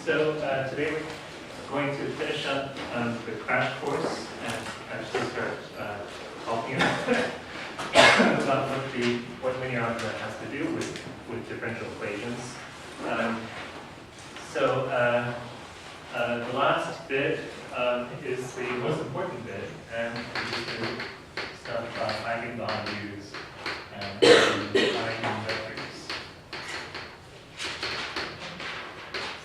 So today we're going to finish up the crash course and actually start talking about what linear algebra has to do with differential equations. So the last bit is the most important bit, and it's the stuff about eigenvalues and eigenvectors.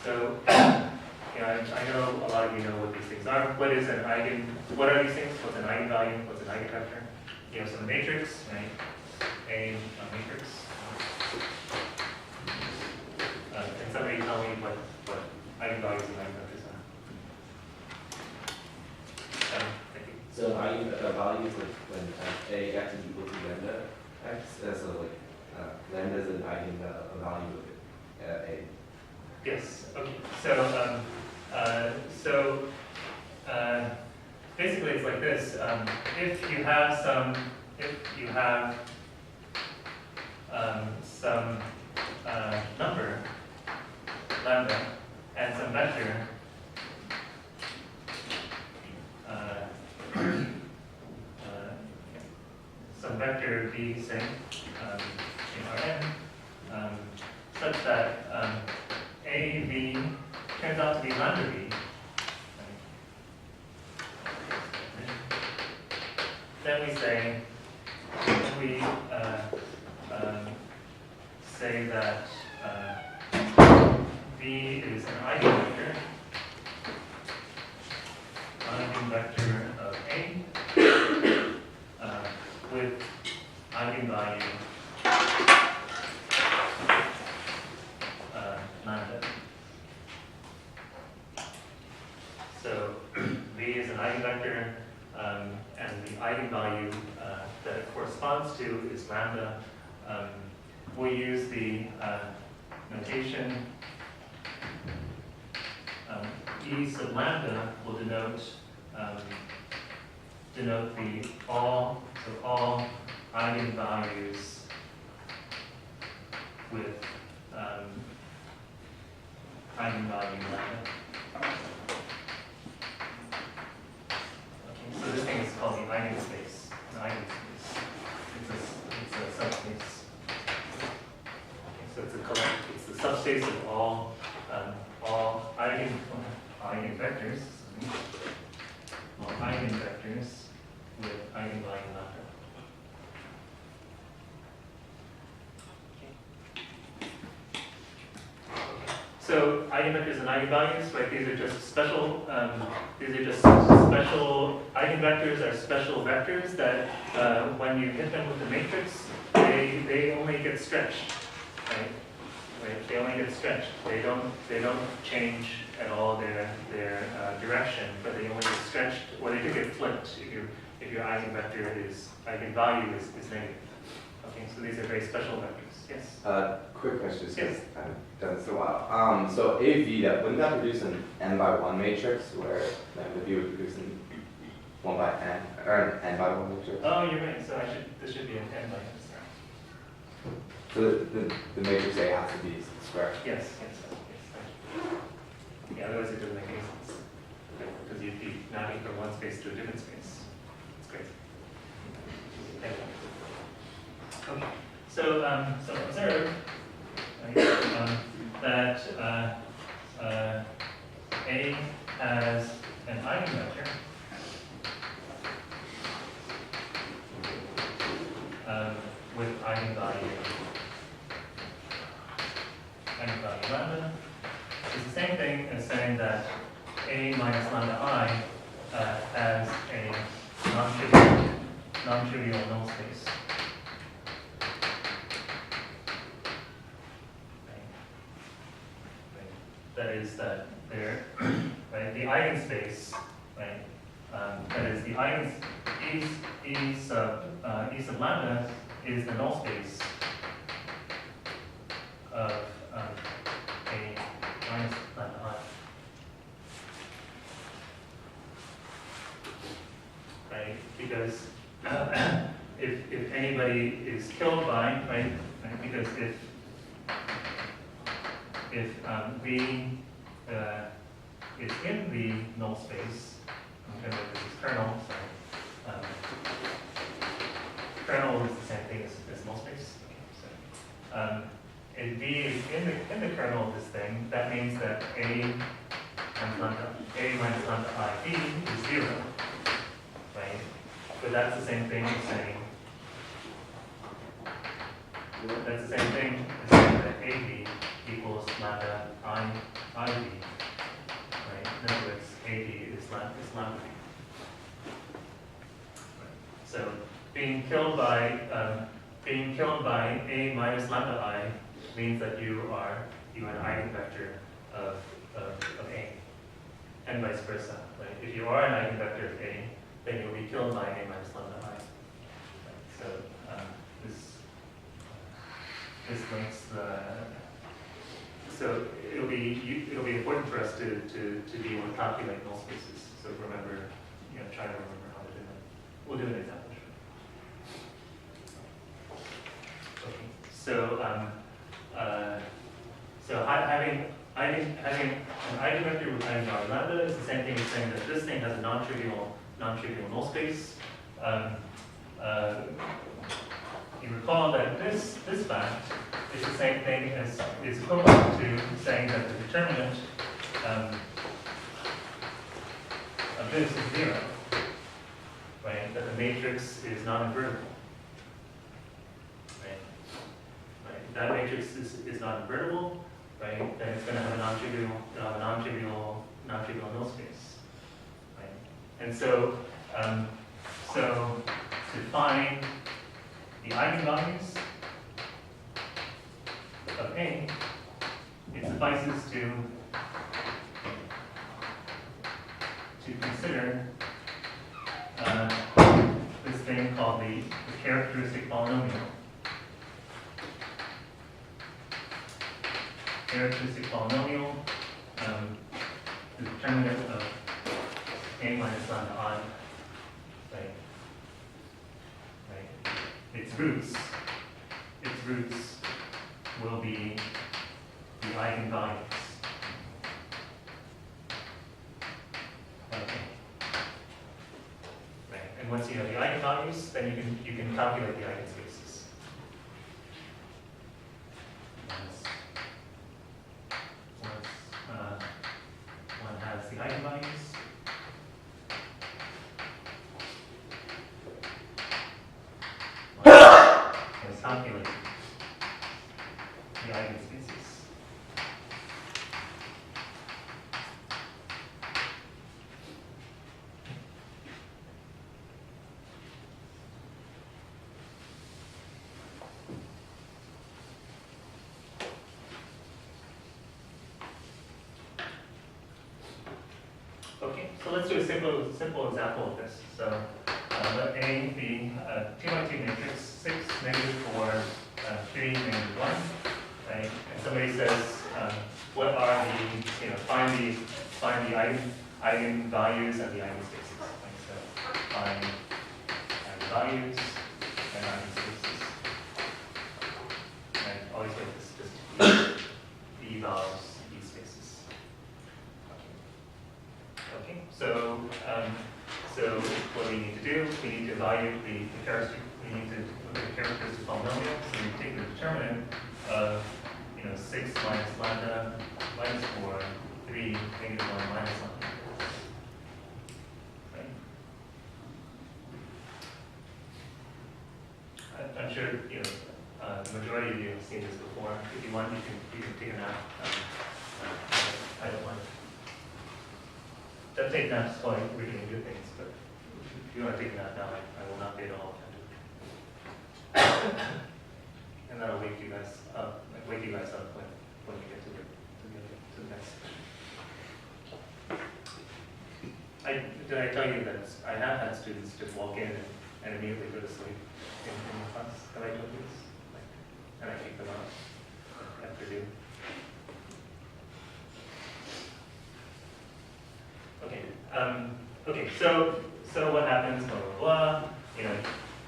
So, I know a lot of you know what these things are. What is an what are these things? What's an eigenvalue? What's an eigenvector? You have some matrix, right? A matrix. Can somebody tell me what eigenvalues and eigenvectors are? Thank you. So eigenvalue is like when x is equal to lambda x. So like lambda is an eigenvalue of a. Yes. Okay. So basically, it's like this. If you have some number lambda and some vector b, say in Rn, such that a v turns out to be lambda v, then we say that v is an eigenvector of A with eigenvalue lambda. So v is an eigenvector, and the eigenvalue that it corresponds to is lambda. We'll use the notation E sub lambda will denote the all eigenvalues with eigenvalue lambda. Okay, so this thing is called the eigenspace. An eigenspace. It's a subspace. Okay, so it's the subspace of all eigenvectors. All eigenvectors with eigenvalue lambda. So eigenvectors and eigenvalues, right? These are just special. Eigenvectors are special vectors that, when you hit them with the matrix, they only get stretched, right? Right? They only get stretched. They don't change at all their direction, but they only get stretched, or they do get flipped if your eigenvalue is negative. Okay, so these are very special vectors. Yes. Quick question, because yes. I've done this a while. So AV, wouldn't that produce an n by 1 matrix where lambda v would produce an 1 by n, or an n by 1 matrix? Oh, you're right. So this should be an n by n. So the matrix A has to be square. Yes. Yeah, otherwise it doesn't make any sense. Because you'd be mapping from one space to a different space. It's crazy. Thank you. Okay. So observe that A has an eigenvector with eigenvalue lambda. It's the same thing as saying that A minus lambda I has a non-trivial null space. That is that there, right? The eigenspace, right? That is the E sub lambda is the null space of A minus lambda I. Right? Because if anybody is killed by, right? Because if V is in the null space. I'm going to this is kernel, so kernel is the same thing as null space. Okay, so if V is in the kernel of this thing, that means that A minus lambda I V is 0, right? But that's the same thing as saying that AV equals lambda IV, right? In other words, AV is lambda V. Right. So being killed by A minus lambda I means that you are an eigenvector of A, and vice versa. Right? If you are an eigenvector of A, then you'll be killed by A minus lambda I. Right? So this links the. So it'll be important for us to be able to calculate null spaces. So remember, try to remember how to do that. We'll do an example. Okay. So having an eigenvector with eigenvalue lambda is the same thing as saying that this thing has a non-trivial null space. You recall that this fact is the same thing as is equivalent to saying that the determinant of this is 0, right? That the matrix is non-invertible. Right? If that matrix is non-invertible, right, then it's going to have a non-trivial null space. Right? And so to find the eigenvalues of A, it suffices to consider this thing called the characteristic polynomial. Characteristic polynomial, the determinant of A minus lambda I, right? Its roots will be the eigenvalues. Okay. Right. And once you know the eigenvalues, then you can calculate the eigenspaces. Once one has the eigenvalues, let's calculate the eigenspaces. Okay, so let's do a simple example of this. So let A be a 2 by 2 matrix, 6, -4, 3, -1, right? And somebody says, what are the, find the eigenvalues and the eigenspaces. Right? So find eigenvalues and eigenspaces. And always write this just the evals, these spaces. Okay, so what we need to do, we need to evaluate the characteristic. We need to look at the characteristic polynomial. So we take the determinant of 6 minus lambda minus 4, 3, -1 minus lambda. Right? I'm sure the majority of you have seen this before. If you want, you can take a nap. I don't mind. Don't take naps while we're doing good things, but if you want to take a nap now, I will not be at all offended. And that'll wake you guys up when you get to the next section. Did I tell you that I have had students just walk in and immediately go to sleep in the class? Have I told you this? And I kick them out after doing. Okay. Okay. So what happens? Blah blah blah.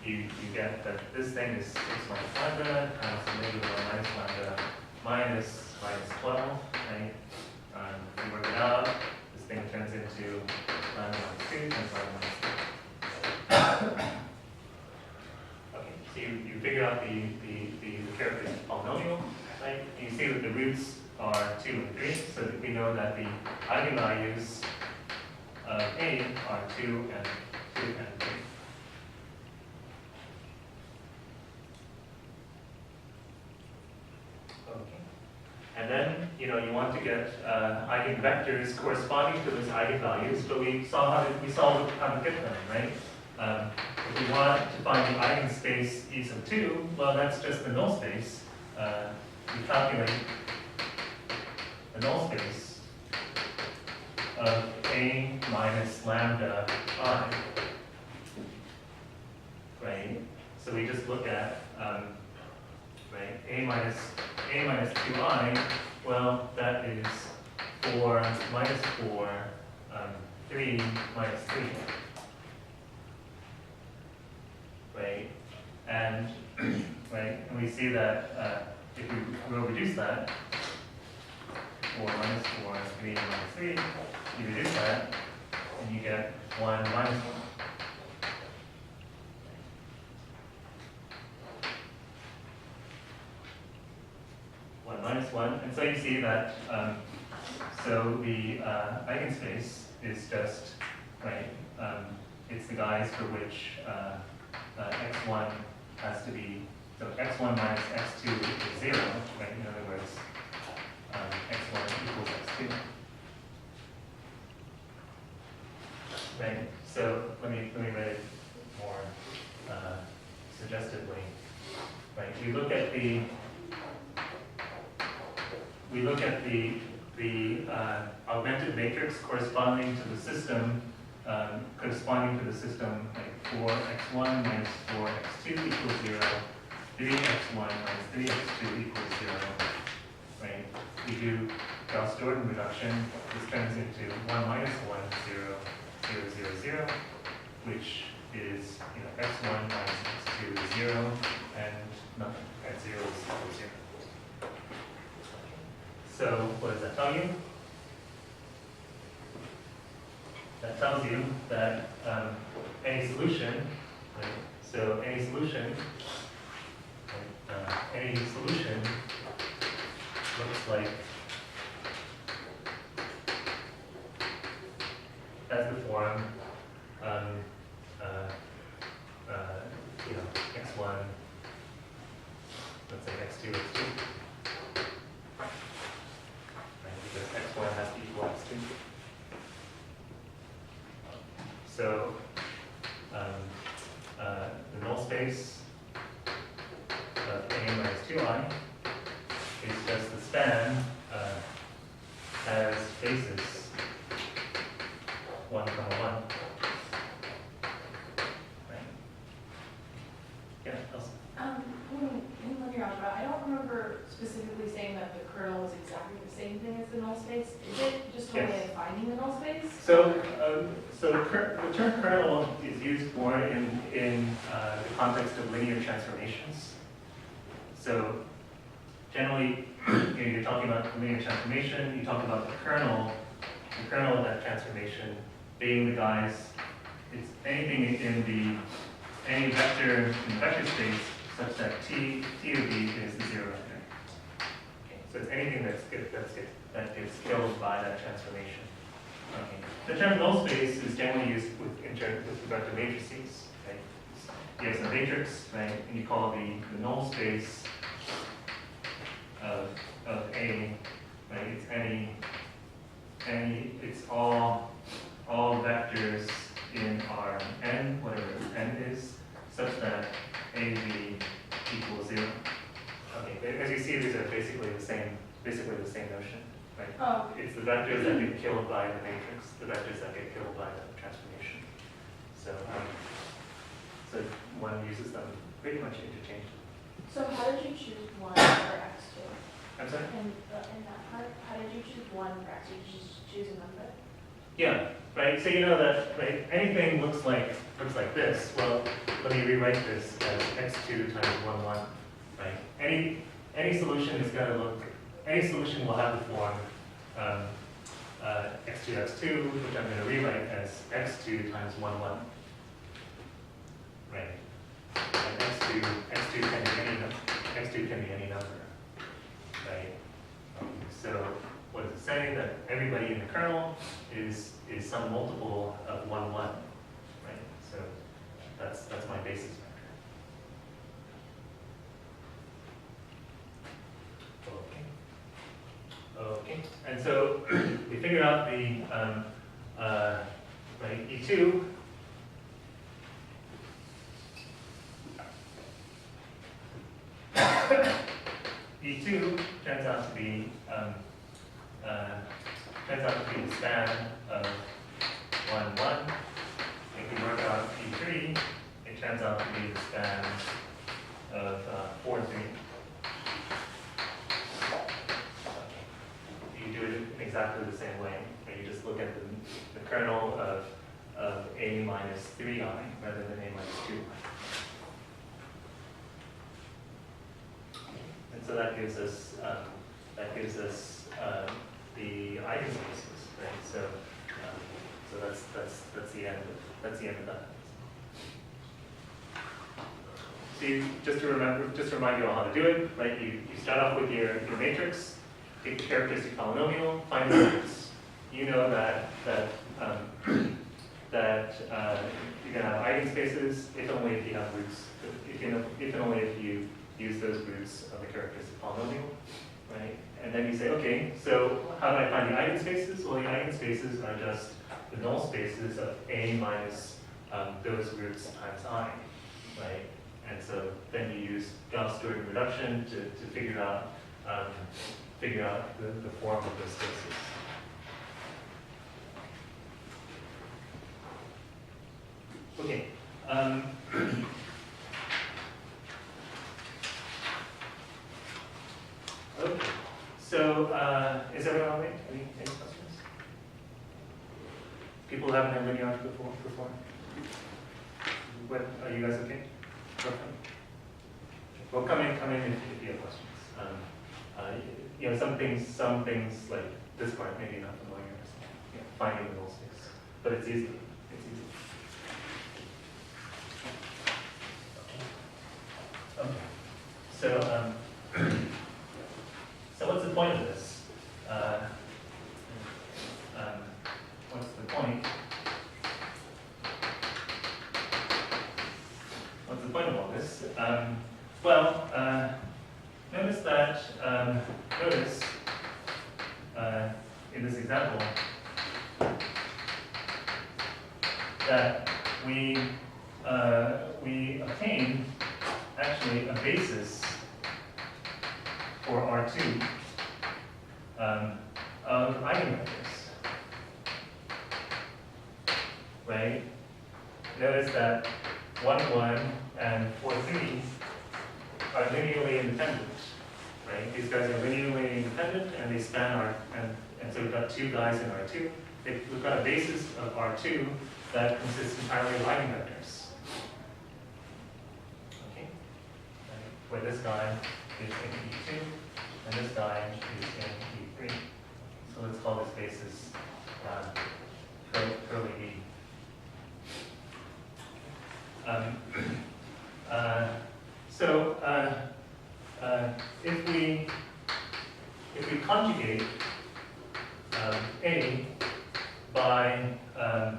You get that this thing is 6 minus lambda times -1 minus lambda minus 12, right? We like the characteristic polynomial, right? You see that the roots are 2 and 3, so that we know that the eigenvalues of A are 2 and 3. Okay. And then, you want to get eigenvectors corresponding to those eigenvalues, but we saw how to get them, right? If we want to find the eigenspace E sub 2, well, that's just the null space. We calculate the null space of A minus lambda I, right? So we just look at, right, A minus 2I, well, that is 4 minus 4, 3 minus 3. Right, and and we see that if we will reduce that, 4 minus 4 is 3 minus 3, you reduce that, and you get 1 minus 1. 1 minus 1, and so you see that, so the eigenspace is just, right, it's the guys for which x1 has to be, so x1 minus x2 equals 0, right? In other words, x1 equals x2. Right, so let me write it more suggestively. Right, we look at the augmented matrix corresponding to the system, like 4x1 minus 4x2 equals 0, 3x1 minus 3x2 equals 0. Right? We do Gauss-Jordan reduction. This turns into 1 minus 1, 0, 0, 0, 0, which is x1 minus x2 is 0, and nothing at 0 is equal to 0. So what does that tell you? That tells you that any solution, right? So any solution looks like as the form x1, let's say x2, x2. Because x1 has to equal x2. So the null space of A minus 2I is just the span has basis 1, 1. Right? Yeah, Elsa. In linear algebra, I don't remember specifically saying that the kernel is exactly the same thing as the null space. Is it just a way of finding the null space? So, the term kernel is used more in the context of linear transformations. So, generally, you're talking about linear transformation. You talk about the kernel of that transformation being the guys. It's anything in any vector in the vector space such that t of b is the 0 vector. Okay, so it's anything that gets killed by that transformation. Okay. The term null space is generally used with regard to matrices. Right? You have a matrix, right, and you call the null space of A, right? It's all vectors in R n, whatever n is, such that A, B equals 0. Okay, as you see, these are basically the same notion, right? Oh. It's the vectors that get killed by the matrix, the vectors that get killed by the transformation. So, so one uses them pretty much interchangeably. So how did you choose 1 for x2? I'm sorry? In that part, how did you choose 1 for x2? Did you just choose a number? Yeah, right. So you know that, right? Anything looks like this. Well, let me rewrite this as x2 times 1, 1. Right? Any solution is going to look. Any solution will have the form x2, x2, which I'm going to rewrite as x2 times 1, 1. Right. And x2 can be any 2 can be any number, right? So what does it say? That everybody in the kernel is some multiple of 1, 1, right? So that's my basis vector. Okay, and so we figure out the right, E2. E2 turns out to be the span of 1, 1. If we work out E3, it turns out to be the span of 4, 3. You do it in exactly the same way, where you just look at the kernel of A minus 3i rather than A minus 2i. And so that gives us the eigenspaces, right? So that's the end of that. So just to remind you all how to do it, right? You start off with your matrix, take the characteristic polynomial, find the roots. You know that you're going to have eigenspaces if only if you have roots. If only if you use those roots of the characteristic polynomial, right? And then you say, okay, so how do I find the eigenspaces? Well, the eigenspaces are just the null spaces of A minus those roots times I, right? And so then you use Gauss-Jordan reduction to figure out the form of those spaces. Okay. Okay. So is everyone all right? Any questions? People who haven't had linear algebra before? What, are you guys okay? Okay. Well, come in if you have questions. You know, some things like this part maybe not familiar. So, finding the null space, but it's easy. It's easy. Okay. So so what's the point of this? What's the point? What's the point of all this? Well, notice that, in this example, that we obtain actually a basis for R2 of eigenvectors, right? Notice that 1, 1 and 4, 3 are linearly independent, right? These guys are linearly independent and they span R, and so we've got 2 guys in R2. We've got a basis of R2 that consists entirely of eigenvectors. Okay? Right? Where this guy is in E2 and this guy is in E3. So let's call this basis curly E. If we conjugate A by a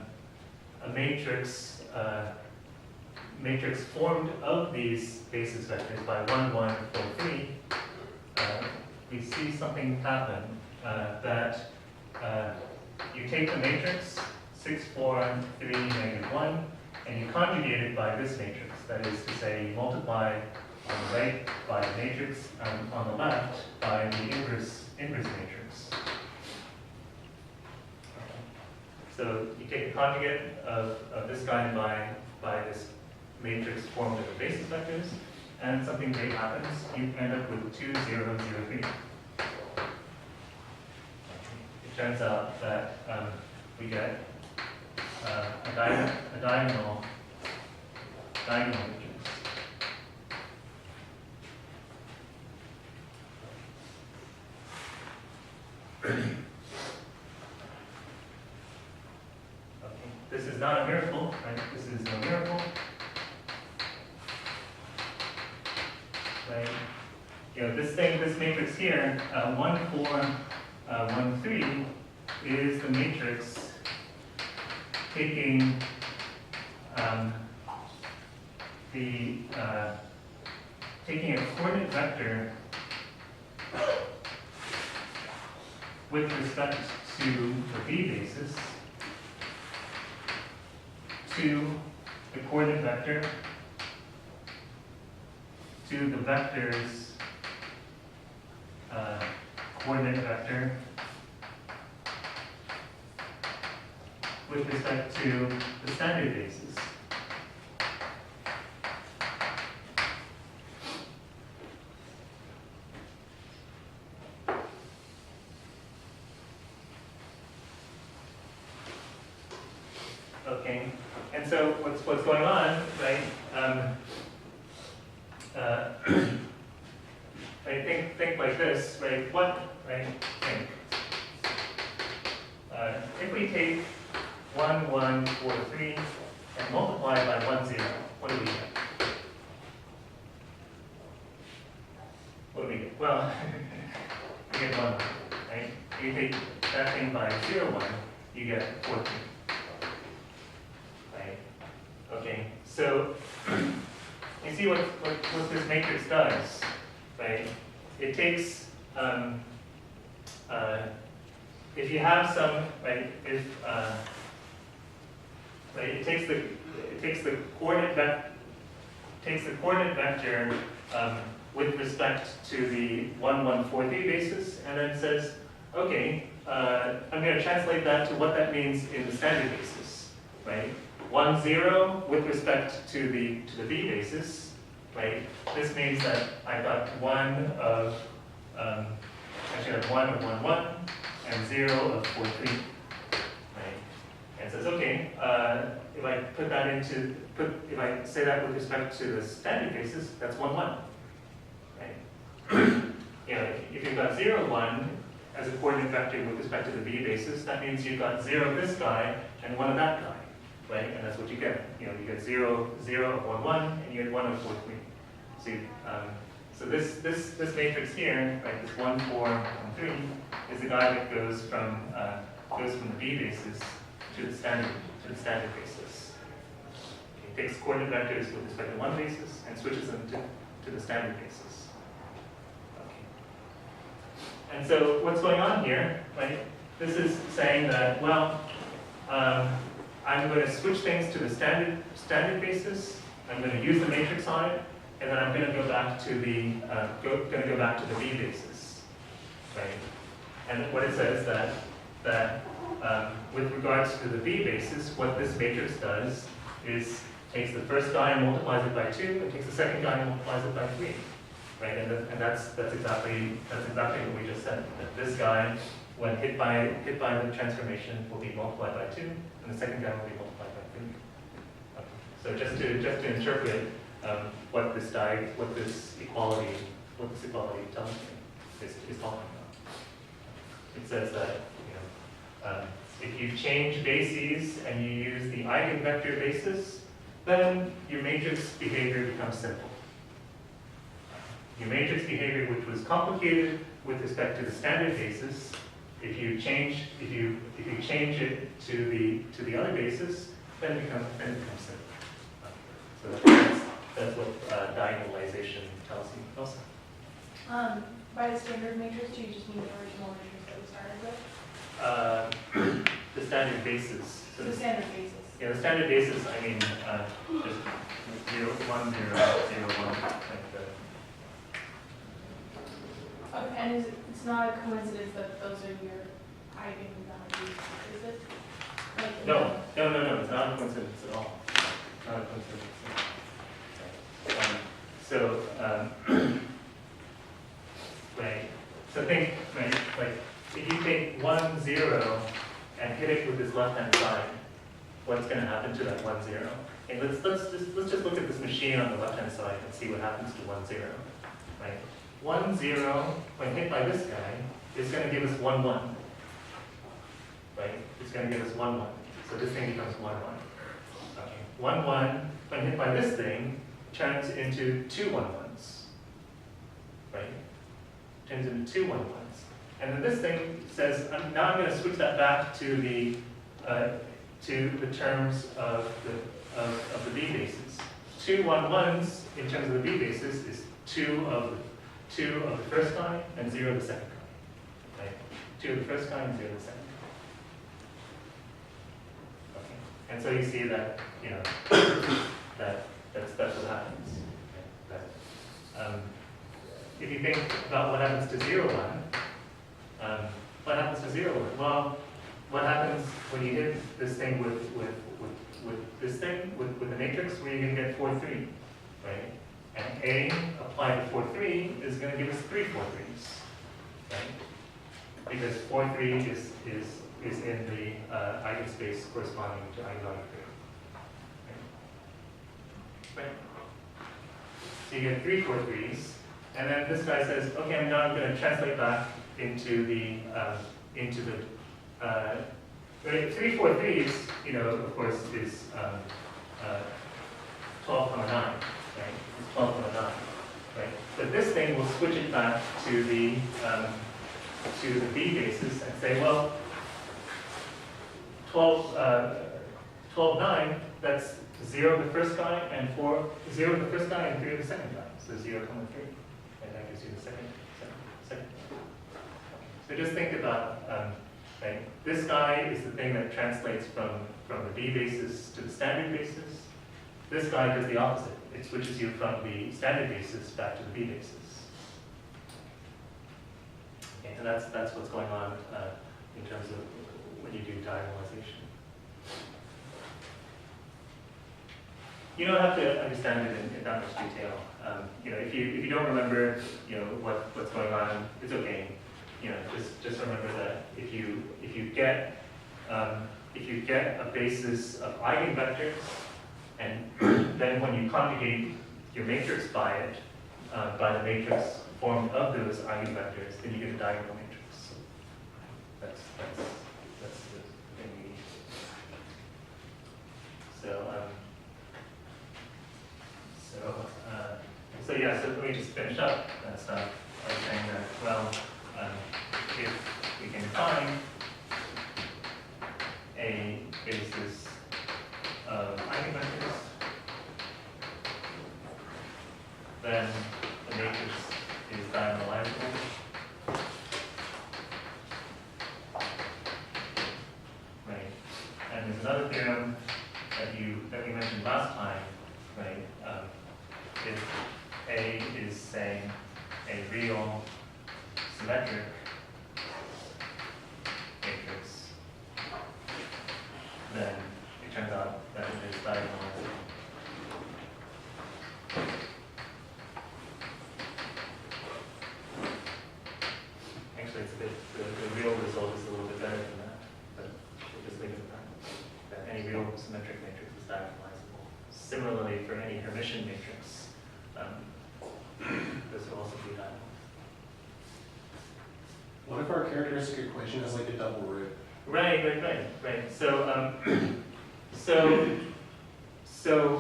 matrix formed of these basis vectors by 1, 1, 4, 3, we see something happen that you take the matrix 6, 4, 3, -1, and you conjugate it by this matrix. That is to say, you multiply on the right by the matrix, and on the left by the inverse matrix. So you take the conjugate of this guy by this matrix formed of the basis vectors, and something great happens. You end up with 2, 0, 0, 3. It turns out that we get a diagonal matrix. Okay. This is not a miracle, right? This is no miracle. Right? this matrix here, 1, 4, 1, 3, is the matrix taking taking a coordinate vector with respect to the v basis to the coordinate vector to the vector's coordinate vector with respect to the standard basis. Okay, and so what's going on, right? Right, think like this, right? Think. If we take 1, 1, 4, 3, and multiply by 1, 0, what do we get? What do we get? Well, we get 1, right? You take that thing by 0, 1, you get 14. Right? Okay, so you see what this matrix does, right? It takes, if you have some, right, right, it takes the coordinate vector with respect to the 1, 1, 4, 3 basis, and then says, okay, I'm going to translate that to what that means in the standard basis, right? 1, 0 with respect to the v basis, right? This means that I got 1 of, actually I have 1 of 1, 1, and 0 of 4, 3, right? And it says, okay, if I put that into, if I say that with respect to the standard basis, that's 1, 1, right? If you've got 0, 1 as a coordinate vector with respect to the v basis, that means you've got 0 of this guy and 1 of that guy, right? And that's what you get. You get 0, 0 of 1, 1, and you get 1 of 4, 3. So this matrix here, right, this 1, 4, 1, 3, is the guy that goes from the v basis to the standard basis. It takes coordinate vectors with respect to one basis and switches them to the standard basis. Okay. And so what's going on here, right? This is saying that, well, I'm going to switch things to the standard basis. I'm going to use the matrix on it, and then I'm going to go back to the v basis, right? And what it says that with regards to the v basis, what this matrix does is takes the first guy and multiplies it by 2, and takes the second guy and multiplies it by 3, right? And that's exactly what we just said. That this guy, when hit by the transformation, will be multiplied by 2, and the second guy will be multiplied by 3. Okay. So just to interpret what this equality tells me is talking about. It says that if you change bases and you use the eigenvector basis, then your matrix behavior becomes simple. Your matrix behavior, which was complicated with respect to the standard basis, if you change it to the other basis, then it becomes simple. So that's what diagonalization tells you also. By the standard matrix, do you just mean the original matrix that we started with? The standard basis. So the standard basis. Yeah, the standard basis, I mean, just 0, 1, 0, 0, 1, like that. Okay, and it's not a coincidence that those are your eigenvalues, is it? Like, No, it's not a coincidence at all. Not a coincidence. Right. So think, right, like if you take 1, 0 and hit it with this left-hand side, what's going to happen to that 1, 0? Okay, let's just look at this machine on the left-hand side and see what happens to 1, 0. Right. 1, 0, when hit by this guy, is going to give us 1, 1. Right? It's going to give us 1, 1. So this thing becomes 1, 1. Okay. 1, 1, when hit by this thing, turns into 2 1, 1s. Right? turns into 2 1 1s. And then this thing says, now I'm going to switch that back to the terms of the b bases. 2 1 1s in terms of the b bases is 2 of the first kind and 0 of the second kind. Right? 2 of the first kind and 0 of the second kind. Okay. And so you see that, you know, that's what happens. Okay. That, if you think about what happens to 0 1, what happens to 0 1? Well, what happens when you hit this thing with this thing, with the matrix, where you're going to get 4 3, right? And A applied to 4 3 is going to give us 3 4 3s, right? Because 4 3 is in the eigenspace corresponding to eigenvalue 3. Right? So you get 3 4 3s, and then this guy says, okay, I'm now going to translate back into the 3 4 3s, you know, of course, is 12 9, right? It's 12 9, right? But this thing will switch it back to the b basis and say, well, 12 9, that's 0 of the first guy and 0 of the first guy and 3 of the second guy. So 0, 3. And that gives you the second. So just think about, right, this guy is the thing that translates from the b basis to the standard basis. This guy does the opposite. It switches you from the standard basis back to the b basis. Okay, so that's what's going on in terms of when you do diagonalization. You don't have to understand it in that much detail. You know, if you don't remember, you know, what's going on, it's okay. You know, just remember that if you get a basis of eigenvectors, and then when you conjugate your matrix by it, by the matrix formed of those eigenvectors, then you get a diagonal matrix. That's the thing we need. So yeah, so let me just finish up that stuff by saying that, well, if we can find a basis of eigenvectors, then the matrix is diagonalizable. Right. And there's another theorem that we mentioned last time, right? If A is, say, a real symmetric matrix, then it turns out that it is diagonalizable. Actually, it's a bit, the real result is a little bit better than that, but we'll just leave it at that. That any real symmetric matrix is diagonalizable. Similarly, for any Hermitian matrix, this will also be diagonal. What if our characteristic equation has like a double root? Right. So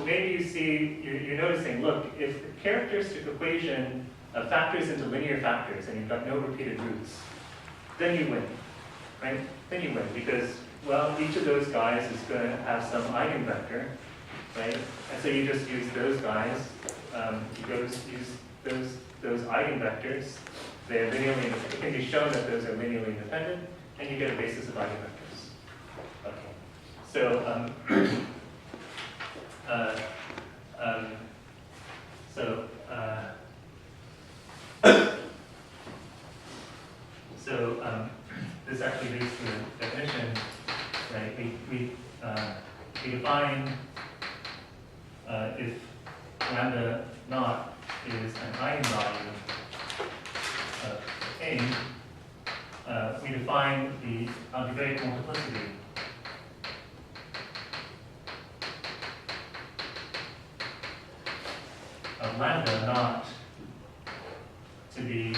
maybe you see, you're noticing, look, if the characteristic equation factors into linear factors and you've got no repeated roots, then you win, right? Then you win because, well, each of those guys is going to have some eigenvector, right? And so you just use those guys, you go use those eigenvectors. They're linearly, it can be shown that those are linearly independent, and you get a basis of eigenvectors. Okay. So, this actually leads to the definition, right? We define if lambda naught is an eigenvalue of A, we define the algebraic multiplicity of lambda naught to be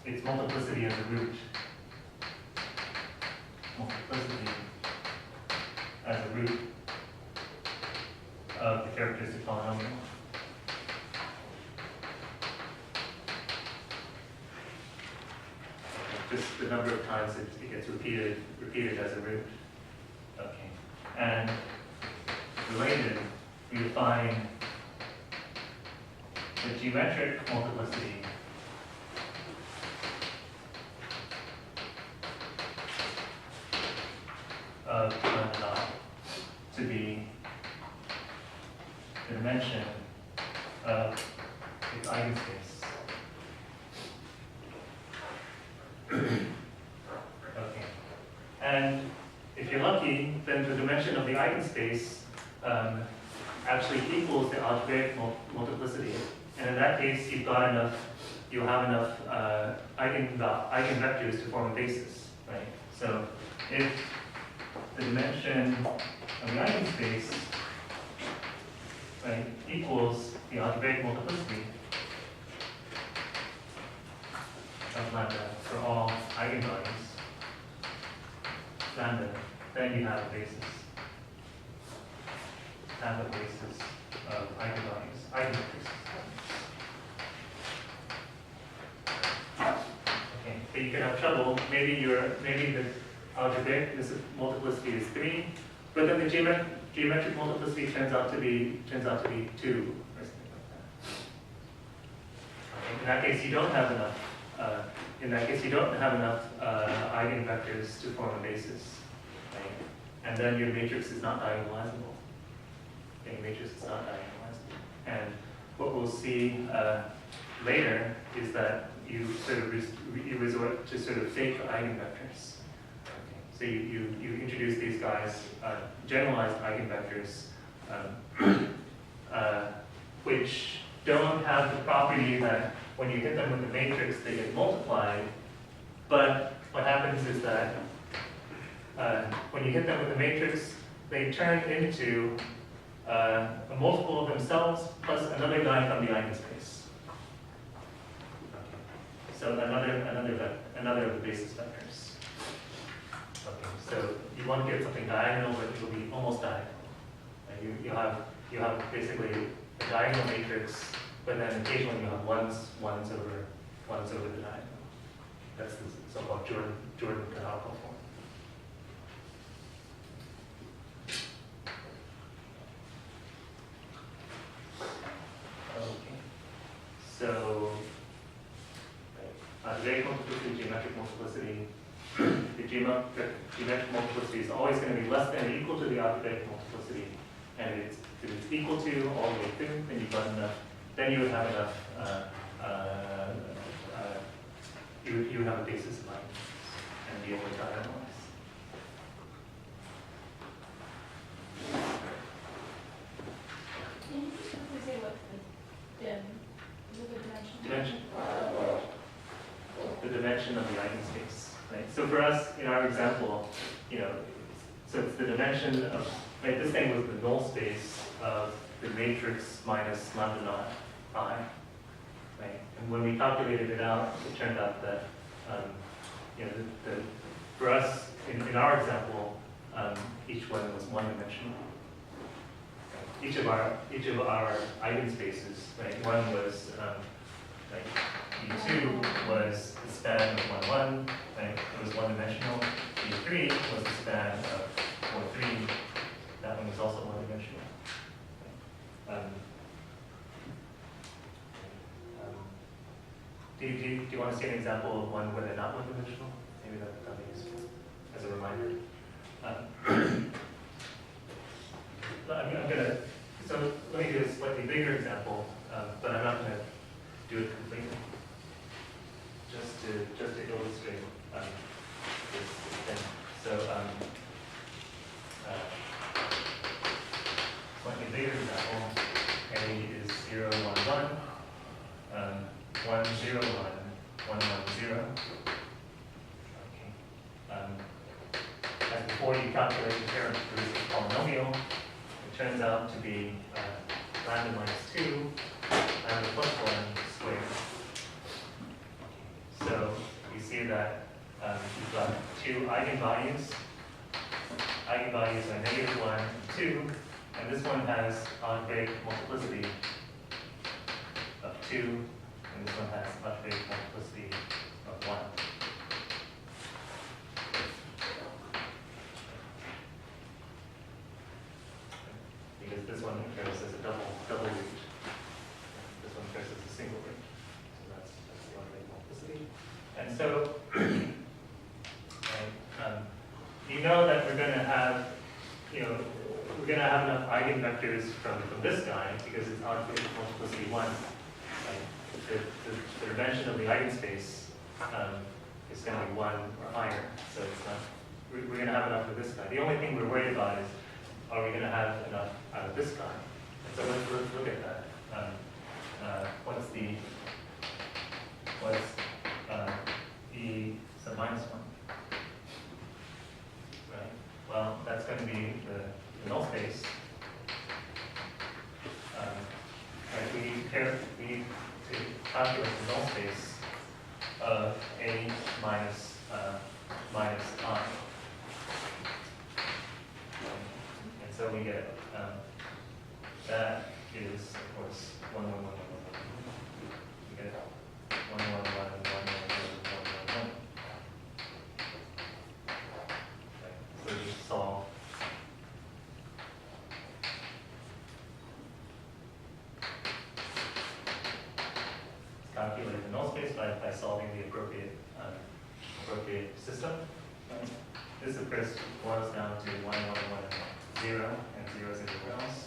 its multiplicity as a root. Multiplicity as a root of the characteristic polynomial. just the number of times it gets repeated as a root. Okay. And related, we define the geometric multiplicity of lambda naught to be the dimension of its eigenspace. Okay. And if you're lucky, then the dimension of the eigenspace actually equals the algebraic multiplicity. And in that case, you'll have enough eigenvectors to form a basis, right? So if the dimension of the eigenspace, right, equals the algebraic multiplicity of lambda for all eigenvalues, lambda, then you have a basis. Have a basis of eigenvectors. Okay, but you can have trouble. Maybe the algebraic multiplicity is 3, but then the geometric multiplicity turns out to be 2 or something like that. Okay, in that case, you don't have enough. Eigenvectors to form a basis, right? And then your matrix is not diagonalizable. Okay, matrix is not diagonalizable. And what we'll see later is that you resort to sort of fake eigenvectors. Okay. So you introduce these guys, generalized eigenvectors, which don't have the property that when you hit them with the matrix, they get multiplied. But what happens is that when you hit them with the matrix, they turn into a multiple of themselves plus another guy from the eigenspace. So another of the basis vectors. Okay, so you want to get something diagonal, but it will be almost diagonal. And you have basically a diagonal matrix, but then occasionally you have ones over the diagonal. That's the so-called Jordan canonical form. Okay. So algebraic multiplicity, geometric multiplicity. The geometric multiplicity is always going to be less than or equal to the algebraic multiplicity, and if it's equal to all the way through, then you've got enough. Then you would have enough. You would have a basis of eigenvectors and be able to diagonalize. Can you just quickly say what the dimension? The dimension of the eigenspace, right? So for us, in our example, so it's the dimension of, right, this thing was the null space of the matrix minus lambda naught I, right? And when we calculated it out, it turned out that, for us, in our example, each one was one-dimensional. Each of our eigenspaces, right? One was E2 was the span of 1, 1, right? It was one-dimensional. E3 was the span of 4, 3. That one was also one-dimensional. Do you want to see an example of one where they're not one-dimensional? Maybe that would be useful as a reminder. So let me do a slightly bigger example, but I'm not going to do it completely. Just to illustrate this thing. So slightly bigger example, A is 0, 1, 1, 1, 0, 1, 1, 1, 0. Okay. As before, you calculate the characteristic polynomial. It turns out to be lambda minus 2, lambda plus 1 squared. So you see that you've got two eigenvalues. Eigenvalues are -1 and 2, and this one has algebraic multiplicity of 2, and this one has algebraic multiplicity of 1. you know that we're going to have, we're going to have enough eigenvectors from this guy because it's multiplicity 1. Right? The dimension of the eigenspace is going to be 1 or higher, so it's not. We're going to have enough of this guy. The only thing we're worried about is, are we going to have enough out of this guy? And so let's look at that. What's e sub minus 1? Right. Well, that's going to be the null space. Right. We need to calculate the null space of A minus I. And so we get that is, of course, 1, 1, 1, 1, 1. We get 1, 1, 1, 1, 1, 1, 1, 1. Okay. So just solve. Calculate the null space by solving the appropriate system. This, of course, boils down to 1, 1, 1, 0, and 0 is everywhere else.